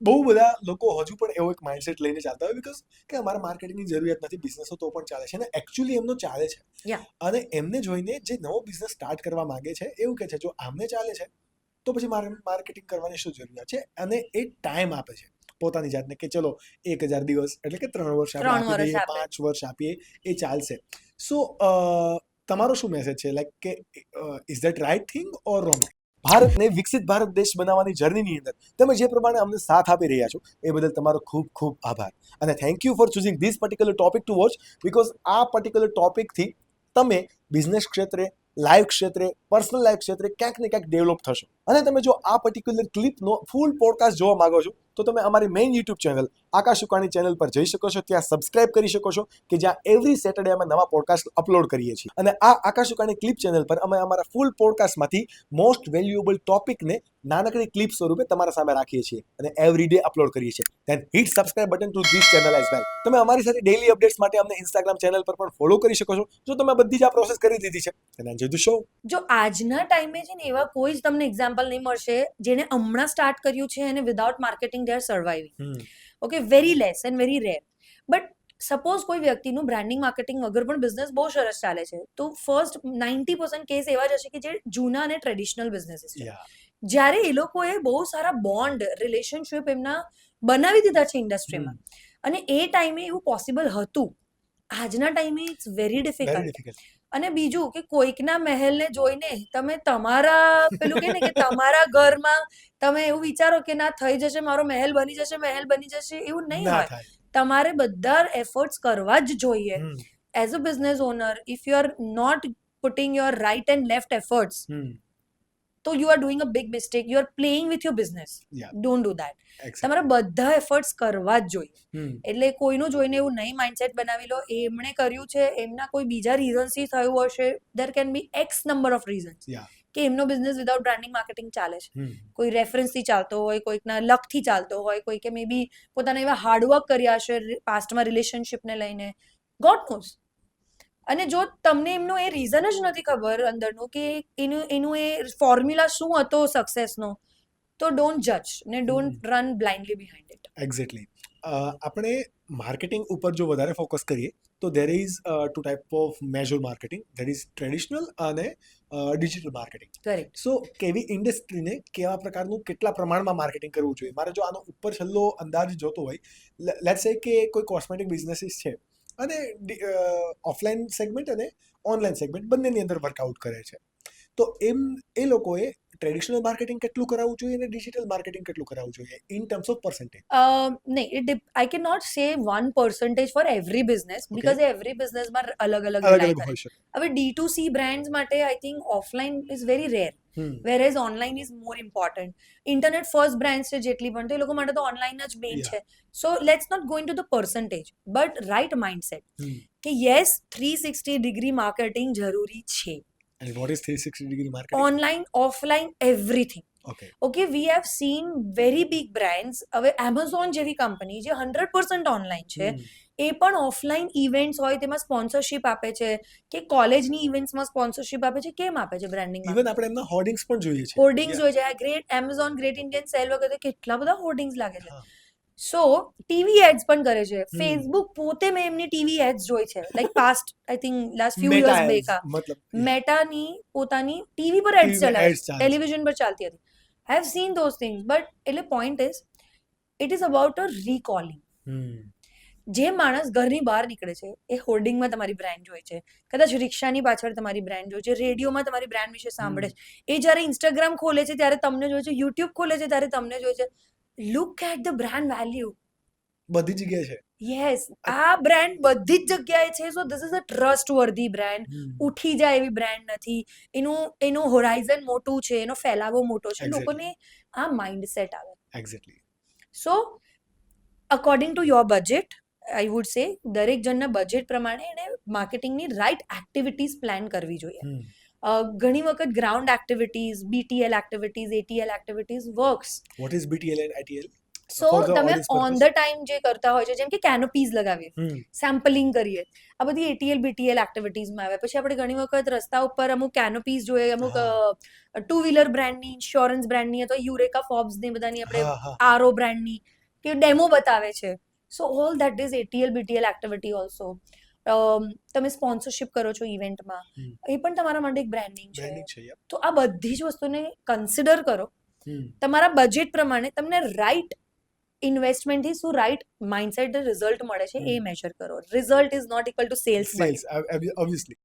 બહુ બધા લોકો હજુ પણ એવો એક માઇન્ડસેટ લઈને ચાલતા હોય બીકોઝ કે અમારે માર્કેટિંગની જરૂરિયાત નથી, બિઝનેસો તો પણ ચાલે છે અને એકચ્યુઅલી એમનો ચાલે છે. Yeah. અને એમને જોઈને જે નવો બિઝનેસ સ્ટાર્ટ કરવા માંગે છે એવું કે છે જો આમને ચાલે છે તો પછી મારે માર્કેટિંગ કરવાની શું જરૂરિયાત છે, અને એ ટાઈમ આપે છે પોતાની જાતને કે ચલો 1000 દિવસ એટલે કે 3 વર્ષ આપણે 3 આપી વર્ષ દઈએ, આપે. 5 વર્ષ આપીએ, એ ચાલશે. સો તમારો શું મેસેજ છે લાઈક કે is that right thing or wrong? ભારતને વિકસિત ભારત દેશ બનાવવાની જર્નીની અંદર તમે જે પ્રમાણે અમને સાથ આપી રહ્યા છો એ બદલ તમારો ખૂબ ખૂબ આભાર. અને thank you for choosing this particular topic two watch, because આ પર્ટિક્યુલર ટોપિકથી તમે બિઝનેસ ક્ષેત્રે, લાઈફ ક્ષેત્રે, પર્સનલ લાઈફ ક્ષેત્રે ક્યાંક ને ક્યાંક ડેવલપ થશો. અને તમે જો આ પર્ટિક્યુલર ક્લિપનો ફૂલ પોડકાસ્ટ જોવા માંગો છો તો તમે અમારી મેઇન યુટ્યુબ ચેનલ આકાશ ઉકાણી ચેનલ પર જઈ શકો છો, ત્યાં સબસ્ક્રાઇબ કરી શકો છો કે જ્યાં એવરી સેટરડે અમે નવા પોડકાસ્ટ અપલોડ કરીએ છીએ. અને આ આકાશ ઉકાણી ક્લિપ ચેનલ પર અમે અમારા ફૂલ પોડકાસ્ટમાંથી મોસ્ટ વેલ્યુએબલ ટોપિકને નાનકડી ક્લિપ સ્વરૂપે તમારા સામે રાખીએ છીએ અને એવરી ડે અપલોડ કરીએ છીએ. Then hit subscribe button to this channel as well. તમે અમારી સાથે ડેઇલી અપડેટ્સ માટે અમને ઇન્સ્ટાગ્રામ ચેનલ પર પણ ફોલો કરી શકો છો જો તમે બધી જ આ પ્રોસેસ કરી દીધી છે. And enjoy the show. જો આજના ટાઈમે છે ને એવા કોઈ જ તમને એક્ઝામ્પલ નહીં મળશે જેને હમણાં સ્ટાર્ટ કર્યું છે અને without marketing they are surviving. Okay, very less and very rare. But suppose કોઈ વ્યક્તિનું બ્રાન્ડિંગ માર્કેટિંગ વગર પણ બિઝનેસ બહુ સરસ ચાલે છે તો ફર્સ્ટ 90% કેસ એવા જ હશે કે જે જૂના અને ટ્રેડિશનલ બિઝનેસીસ છે. જ્યારે એ લોકોએ બહુ સારા બોન્ડ રિલેશનશિપ એમના બનાવી દીધા છે ઇન્ડસ્ટ્રીમાં, અને એ ટાઈમે એવું પોસિબલ હતું. આજના ટાઈમે it's very very difficult. Difficult. અને બીજું કે કોઈકના મહેલને જોઈને તમે તમારા પેલું કે ને કે તમારા ઘરમાં તમે એવું વિચારો કે ના થઈ જશે, મારો મહેલ બની જશે, મહેલ બની જશે, એવું નહીં ના હોય. થાય. તમારે બધા એફર્ટ્સ કરવા જ જોઈએ. As a business owner, if you are not putting your right and left efforts, તો you are doing a big mistake. You are playing with your business. Don't do that. તમારે બધા એફર્ટ્સ કરવા જ જોઈએ. એટલે કોઈનું જોઈને એવું નહીં માઇન્ડસેટ બનાવી લો એમણે કર્યું છે, એમના કોઈ બીજા રીઝન્સથી થયું હશે. There can be X number of reasons કે એમનો બિઝનેસ વિધાઉટ બ્રાન્ડિંગ માર્કેટિંગ ચાલે છે. કોઈ રેફરન્સથી ચાલતો હોય, કોઈકના લકથી ચાલતો હોય, કોઈકે મે બી પોતાના એવા હાર્ડવર્ક કર્યા હશે પાસ્ટમાં રિલેશનશિપને લઈને. God nose. અને જો તમને એમનો એ રીઝન જ નથી ખબર અંદરનું કે એનું એ ફોર્મ્યુલા શું હતો સક્સેસનો, તો ડોન્ટ જજ ને don't run blindly behind it. Exactly. આપણે માર્કેટિંગ ઉપર જો વધારે ફોકસ કરીએ તો there is two type of major marketing. There is traditional અને ડિજિટલ માર્કેટિંગ. કરેક્ટ. સો કેવી ઇન્ડસ્ટ્રીને કેવા પ્રકારનું કેટલા પ્રમાણમાં માર્કેટિંગ કરવું જોઈએ, મારે જો આનો ઉપર છેલ્લો અંદાજ જોતો હોય, લેટ્સ સે કે કોઈ કોસ્મેટિક બિઝનેસીસ છે અને ઓફલાઈન સેગમેન્ટ અને ઓનલાઈન સેગમેન્ટ બંનેની અંદર વર્કઆઉટ કરે છે, તો એ લોકોએ ટ્રેડિશનલ માર્કેટિંગ કેટલું કરાવવું જોઈએ અને ડિજિટલ માર્કેટિંગ કેટલું કરાવવું જોઈએ ઇન ટર્મ્સ ઓફ પર્સન્ટેજ? નહીં, આઈ કેન નોટ સે 1% for every business, because every બિઝનેસમાં અલગ અલગ અલગ રિલાય અલગ કરે. હોઈ શકે. હવે D2C બ્રાન્ડ્સ માટે I think offline is very rare, whereas online is more important. Internet first brands છે જેટલી પણ, તો એ લોકો માટે તો ઓનલાઈન જ મેઇન છે. So let's not go in to the percentage, but right mindset કે યસ 360 ડિગ્રી માર્કેટિંગ જરૂરી છે. And what is 360 degree marketing? Online, offline, everything. Okay. Okay, we have seen very big brands. હવે Amazon જેવી company જે 100% online છે, એ પણ offline events હોય તેમાં સ્પોન્સરશિપ આપે છે, કે કોલેજની ઇવેન્ટ્સમાં સ્પોન્સરશિપ આપે છે. કેમ આપે છે બ્રાન્ડિંગમાં? ઇવન આપણે એમના હોર્ડિંગ્સ પણ જોઈએ છે. હોર્ડિંગ્સ હોય છે. Great Amazon, great Indian cell વગેરે કેટલા બધા હોર્ડિંગ્સ લાગે છે. સો ટીવી એડ્સ પણ કરે છે. ફેસબુક પોતે મેં એમની ટીવી એડ્સ જોઈ છે, like past I think last few years back. મેટાની પોતાની ટીવી પર એડ્સ ચલાવે, ટેલિવિઝન પર ચાલતી હતી. I have seen those things, but એટલે point is, it is about a recalling. જે માણસ ઘરની બહાર નીકળે છે એ હોર્ડિંગમાં તમારી બ્રાન્ડ જોઈ છે, કદાચ રિક્ષાની પાછળ તમારી બ્રાન્ડ જોઈ છે, રેડિયોમાં તમારી બ્રાન્ડ વિશે સાંભળે છે, એ જ્યારે ઇન્સ્ટાગ્રામ ખોલે છે ત્યારે તમને જોઈ છે, યુટ્યુબ ખોલે છે ત્યારે તમને જોઈ છે. Look at the brand value. બધી જગ્યાએ છે. યસ, આ બ્રાન્ડ બધી જ જગ્યાએ છે. So this is a trustworthy brand. ઉઠી જાય એવી બ્રાન્ડ નથી. એનું હોરાઇઝન મોટું છે, એનો ફેલાવો મોટો છે. લોકોને આ માઇન્ડસેટ આવે. Exactly. So according to your budget, I would say દરેક જણના બજેટ પ્રમાણે એને માર્કેટિંગની રાઇટ એક્ટિવિટીઝ પ્લાન કરવી જોઈએ. ઘણી વખત ground activities, BTL activities, ATL activities works. What is BTL and ATL? So For the તમે audience on purpose. The time જે કરતા હોય છે, જેમ કે કેનોપીઝ લગાવીએ, હમ સેમ્પલિંગ કરીએ, આ બધી એટીએલ બીટીએલ એક્ટિવિટીઝમાં આવે. પછી આપણે ઘણી વખત રસ્તા ઉપર અમુક કેનોપીઝ જોઈએ, અમુક ટુ વ્હીલર બ્રાન્ડની, ઇન્સ્યોરન્સ બ્રાન્ડની, અથવા યુરેકા ફોબ્સ ની બધાની, આપણે હા આરઓ બ્રાન્ડની કે ડેમો બતાવે છે. So all that is ATL BTL activity also. તમે સ્પોન્સરશિપ કરો છો ઇવેન્ટમાં, હમ એ પણ તમારા માટે એક બ્રાન્ડિંગ છે. બ્રાન્ડિંગ છે યાર. તો આ બધી જ વસ્તુને કન્સિડર કરો. હમ તમારા બજેટ પ્રમાણે તમને રાઈટ ઇન્વેસ્ટમેન્ટથી શું રાઈટ માઇન્ડસેટ રિઝલ્ટ મળે છે એ મેજર કરો. Result is not equal to sales. Sales obviously.